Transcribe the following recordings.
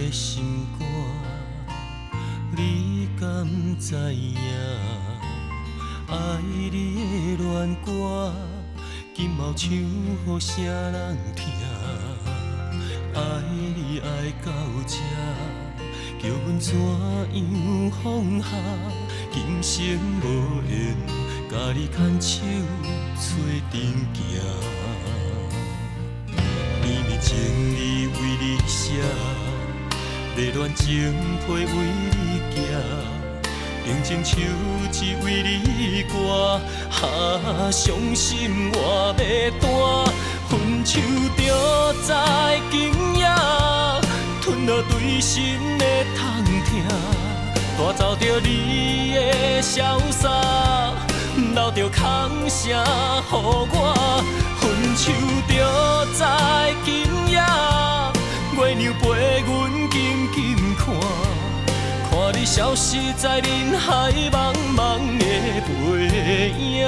的心肝，你敢知影？爱你的恋歌，今后唱予啥人听？爱你爱到这，叫阮怎样放下？今生无缘，甲你牵手做阵行。绵绵情意为你写，热恋情批为你行，定情手指为你歌，伤心我要断，分手就知今夜，吞落对心的痛疼，带走着你的潇洒，留着空声予我，分手就知今夜，月亮陪阮静静看，看你消失在人海茫茫的背影。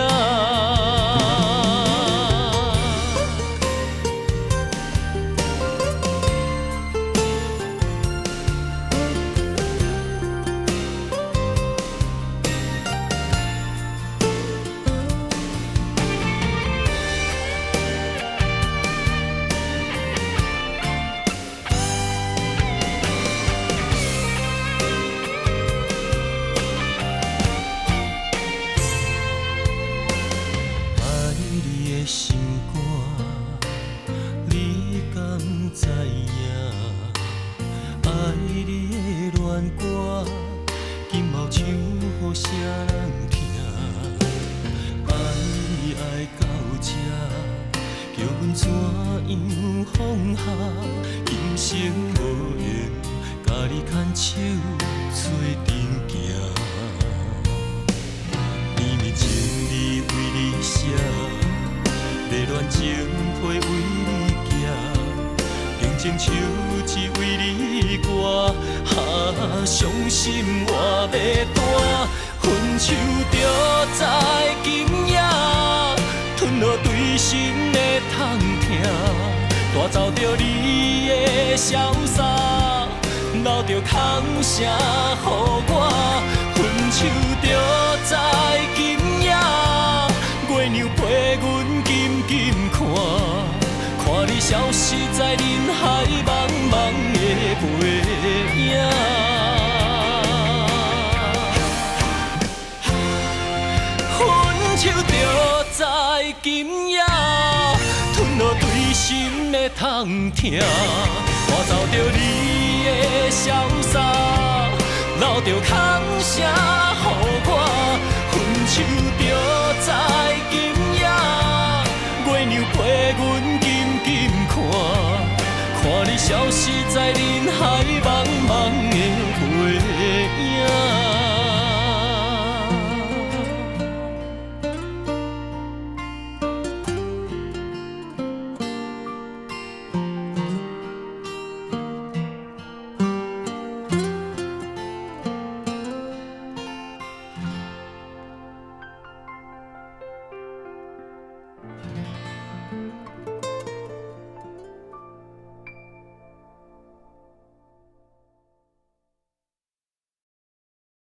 心肝，你敢知影？爱你的恋歌，今后唱予啥人听？爱你爱到这，叫阮怎样放下？今生无缘，甲你牵手做阵行。绵绵情意为你写。热恋情批为你行，定情手指为你歌，伤心我要断，分手就知今夜，吞落对心的痛疼，带走着你的潇洒，留着空声予我，分手就知今夜，月亮陪阮静静看，看你消失在人海茫茫的背影。分手就知今夜，吞落对心的痛疼，带走着你的潇洒，留着空声予我，分手就知今夜，月亮陪阮静静看，看你消失在人海茫